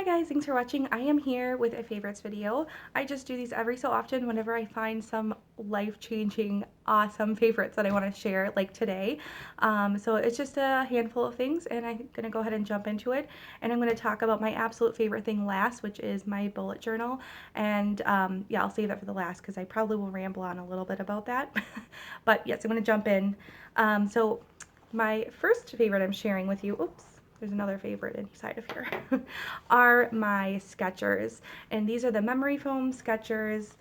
guys, thanks for watching. I am here with a favorites video. I just do these every so often whenever I find some life-changing, awesome favorites that I want to share, like today. So it's just a handful of things, and I'm going to go ahead and jump into it. And I'm going to talk about my absolute favorite thing last, which is my bullet journal. And yeah, I'll save that for the last because I probably will ramble on a little bit about that. But yes, I'm going to jump in. So my first favorite I'm sharing with you, oops, there's another favorite inside of here, are my Skechers. And these are the memory foam Skechers,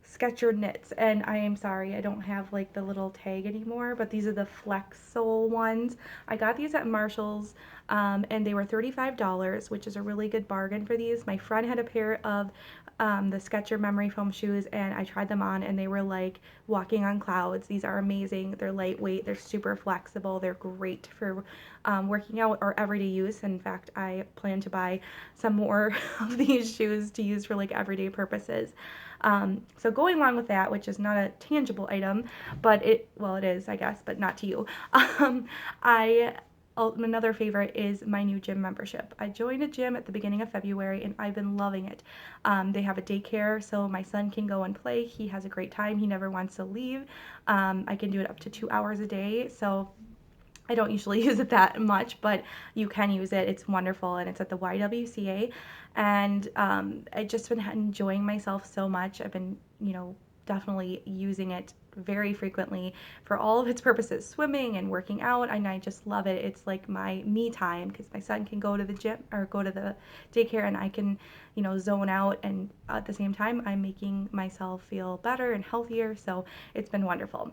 Sketcher knits. And I am sorry, I don't have like the little tag anymore, but these are the flex sole ones. I got these at Marshall's, and they were $35, which is a really good bargain for these. My friend had a pair of the Skechers memory foam shoes, and I tried them on and they were like walking on clouds. These are amazing. They're lightweight, they're super flexible, they're great for working out or everyday use. In fact, I plan to buy some more of these shoes to use for like everyday purposes. So going along with that, which is not a tangible item, but well, it is, I guess, but not to you. Another favorite is my new gym membership. I joined a gym at the beginning of February and I've been loving it. They have a daycare so my son can go and play. He has a great time. He never wants to leave. I can do it up to 2 hours a day. So I don't usually use it that much, but you can use it. It's wonderful, and it's at the YWCA. And I've just been enjoying myself so much. I've been, definitely using it very frequently for all of its purposes, swimming and working out, and I just love it. It's like my me time because my son can go to the gym or go to the daycare, and I can, zone out, and at the same time, I'm making myself feel better and healthier. So it's been wonderful.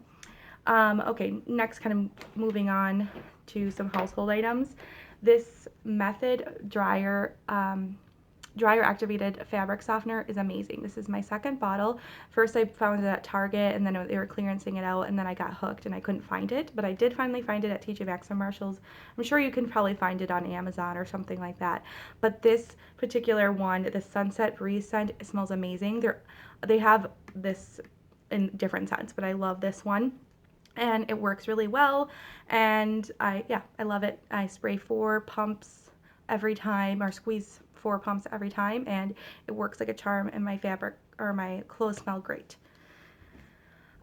Okay, next, kind of moving on to some household items. This Method dryer activated fabric softener is amazing. This is my second bottle. First I found it at Target, and then they were clearancing it out, and then I got hooked and I couldn't find it, but I did finally find it at TJ Maxx and Marshalls. I'm sure you can probably find it on Amazon or something like that. But this particular one, the Sunset Breeze scent, it smells amazing. They have this in different scents, but I love this one and it works really well. And I love it. I spray 4 pumps every time, or squeeze 4 pumps every time, and it works like a charm, and my fabric or my clothes smell great.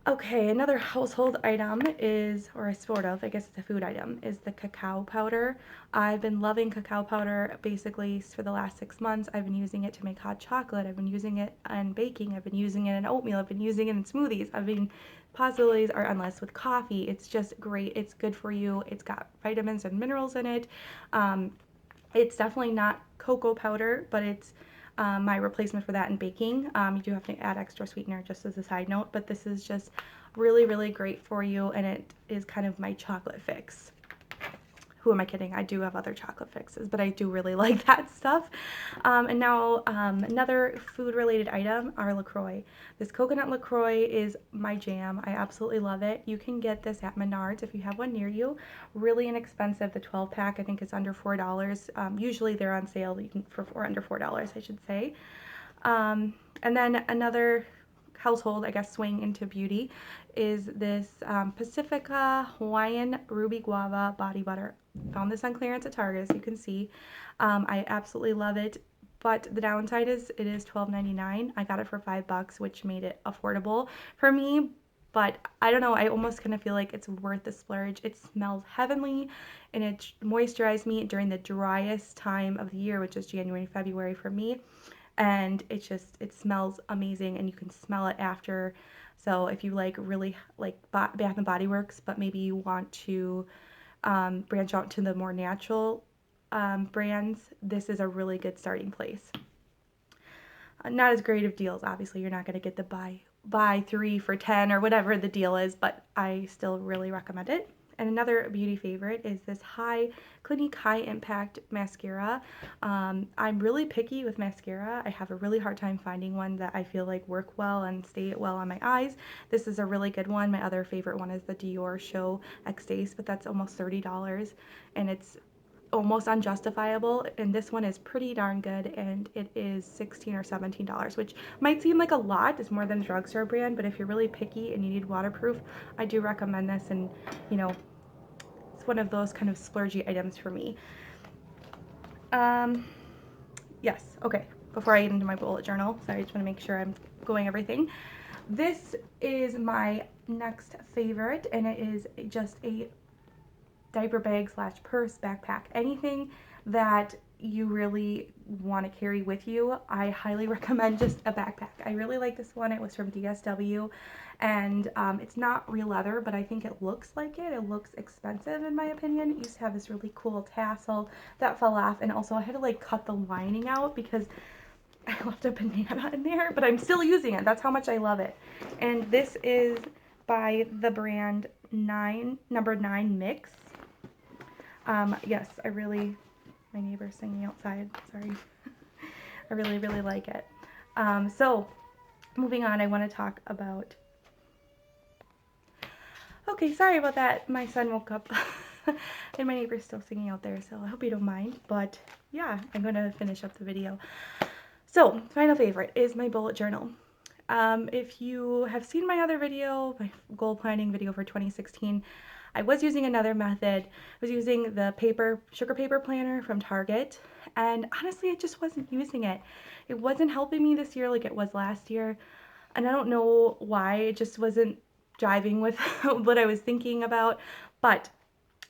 Okay, another household item is, or sort of, I guess it's a food item, is the cacao powder. I've been loving cacao powder basically for the last 6 months. I've been using it to make hot chocolate. I've been using it in baking. I've been using it in oatmeal. I've been using it in smoothies. Possibilities are endless with coffee. It's just great. It's good for you. It's got vitamins and minerals in it. It's definitely not cocoa powder, but it's my replacement for that in baking. You do have to add extra sweetener, just as a side note, but this is just really, really great for you, and it is kind of my chocolate fix. Who am I kidding? I do have other chocolate fixes, but I do really like that stuff. And now another food-related item are LaCroix. This coconut LaCroix is my jam. I absolutely love it. You can get this at Menards if you have one near you. Really inexpensive. The 12-pack, I think, is under $4. Usually they're on sale for under $4, I should say. And then another household, I guess, swing into beauty is this Pacifica Hawaiian Ruby Guava Body Butter. Found this on clearance at Target, as you can see. I absolutely love it, but the downside is it is $12.99. I got it for $5, which made it affordable for me, but I don't know, I almost kind of feel like it's worth the splurge. It smells heavenly, and it moisturizes me during the driest time of the year, which is January and February for me, and it smells amazing, and you can smell it after. So if you like really like Bath and Body Works, but maybe you want to branch out to the more natural brands, this is a really good starting place. Not as great of deals, obviously. You're not going to get the buy 3 for 10 or whatever the deal is, but I still really recommend it. And another beauty favorite is this Clinique High Impact Mascara. I'm really picky with mascara. I have a really hard time finding one that I feel like work well and stay well on my eyes. This is a really good one. My other favorite one is the Dior Show Extase, but that's almost $30, and it's almost unjustifiable, and this one is pretty darn good, and it is $16 or $17, which might seem like a lot. It's more than a drugstore brand, but if you're really picky and you need waterproof, I do recommend this, and it's one of those kind of splurgy items for me. Yes, okay. Before I get into my bullet journal, sorry, I just want to make sure I'm going everything. This is my next favorite, and it is just a diaper bag slash purse, backpack, anything that you really want to carry with you. I highly recommend just a backpack. I really like this one. It was from DSW, and it's not real leather, but I think it looks like it. It looks expensive in my opinion. It used to have this really cool tassel that fell off, and also I had to like cut the lining out because I left a banana in there, but I'm still using it. That's how much I love it. And this is by the brand number 9 Mix. Yes, my neighbor's singing outside, sorry. I really, really like it. So, moving on, I want to talk about, okay, sorry about that. My son woke up and my neighbor's still singing out there, so I hope you don't mind. But yeah, I'm going to finish up the video. So, final favorite is my bullet journal. If you have seen my other video, my goal planning video for 2016, I was using another method. I was using the sugar paper planner from Target, and honestly, I just wasn't using it. It wasn't helping me this year like it was last year, and I don't know why. It just wasn't jiving with what I was thinking about. But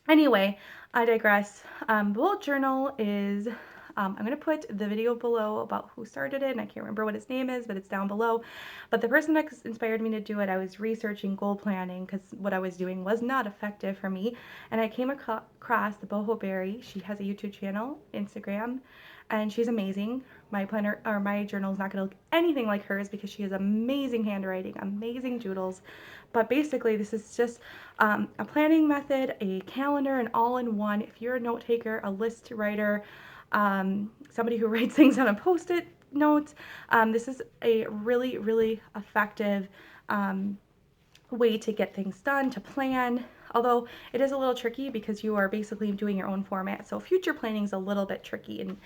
anyway, I digress. Bullet journal is, I'm going to put the video below about who started it, and I can't remember what his name is, but it's down below. But the person that inspired me to do it, I was researching goal planning because what I was doing was not effective for me. And I came across the Boho Berry. She has a YouTube channel, Instagram, and she's amazing. My planner or my journal is not going to look anything like hers because she has amazing handwriting, amazing doodles. But basically, this is just a planning method, a calendar, an all-in-one. If you're a note taker, a list writer, somebody who writes things on a post-it note, this is a really, really effective way to get things done, to plan. Although it is a little tricky because you are basically doing your own format. So future planning is a little bit tricky. And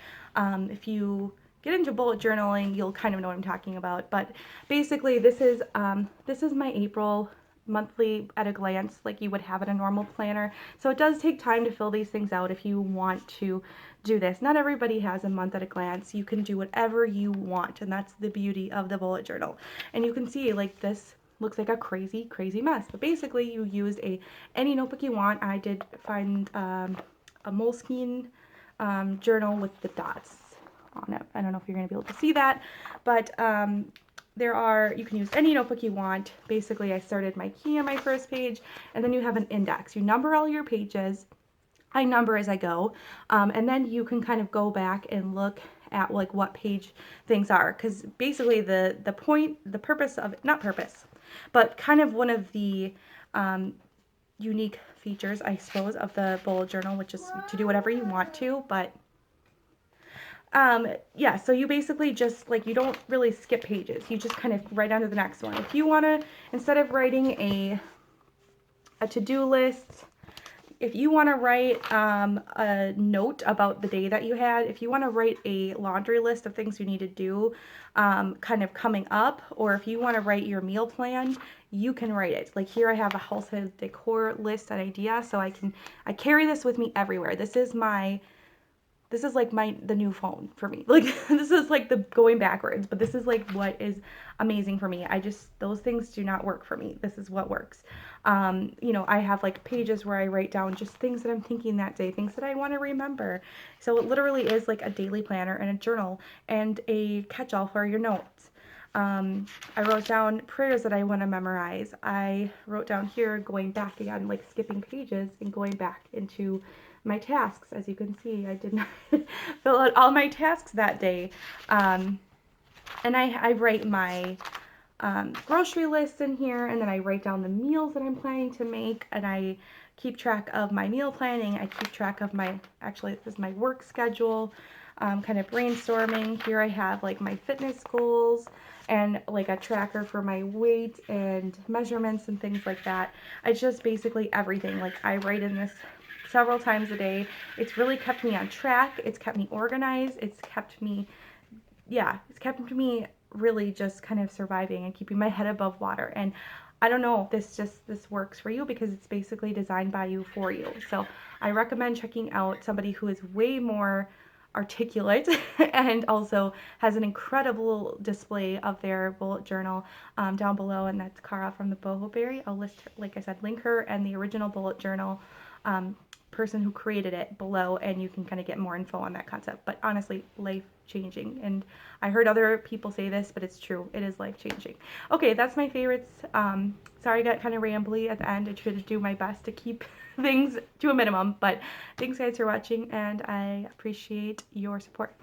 if you get into bullet journaling, you'll kind of know what I'm talking about. But basically, this is my April monthly at a glance, like you would have in a normal planner. So it does take time to fill these things out if you want to do this. Not everybody has a month at a glance. You can do whatever you want, and that's the beauty of the bullet journal. And you can see like this looks like a crazy, crazy mess. But basically, you used any notebook you want. I did find a Moleskine journal with the dots on it. I don't know if you're going to be able to see that, but you can use any notebook you want. Basically, I started my key on my first page, and then you have an index. You number all your pages. I number as I go, and then you can kind of go back and look at like what page things are, because basically the purpose of, not purpose, but kind of one of the unique features, I suppose, of the bullet journal, which is to do whatever you want to, but yeah, so you basically just, like, you don't really skip pages. You just kind of write on to the next one. If you want to, instead of writing a to-do list, if you want to write a note about the day that you had, if you want to write a laundry list of things you need to do kind of coming up, or if you want to write your meal plan, you can write it. Like here I have a household decor list and idea, so I carry this with me everywhere. This is like the new phone for me. Like this is like the going backwards, but this is like what is amazing for me. Those things do not work for me. This is what works. You know, I have like pages where I write down just things that I'm thinking that day, things that I want to remember. So it literally is like a daily planner and a journal and a catch-all for your notes. I wrote down prayers that I want to memorize. I wrote down here going back again, like skipping pages and going back into my tasks. As you can see, I did not fill out all my tasks that day. And I write my grocery list in here, and then I write down the meals that I'm planning to make, and I keep track of my meal planning. I keep track of actually this is my work schedule, kind of brainstorming. Here I have like my fitness goals and like a tracker for my weight and measurements and things like that. It's just basically everything. Like I write in this several times a day. It's really kept me on track. It's kept me organized. It's kept me really just kind of surviving and keeping my head above water. And I don't know if this works for you because it's basically designed by you for you. So I recommend checking out somebody who is way more articulate and also has an incredible display of their bullet journal down below, and that's Cara from the Boho Berry. I'll list, like I said, link her and the original bullet journal person who created it below, and you can kind of get more info on that concept. But honestly, life changing. And I heard other people say this, but it's true. It is life changing. Okay, that's my favorites. Sorry I got kind of rambly at the end. I tried to do my best to keep things to a minimum, but thanks guys for watching, and I appreciate your support.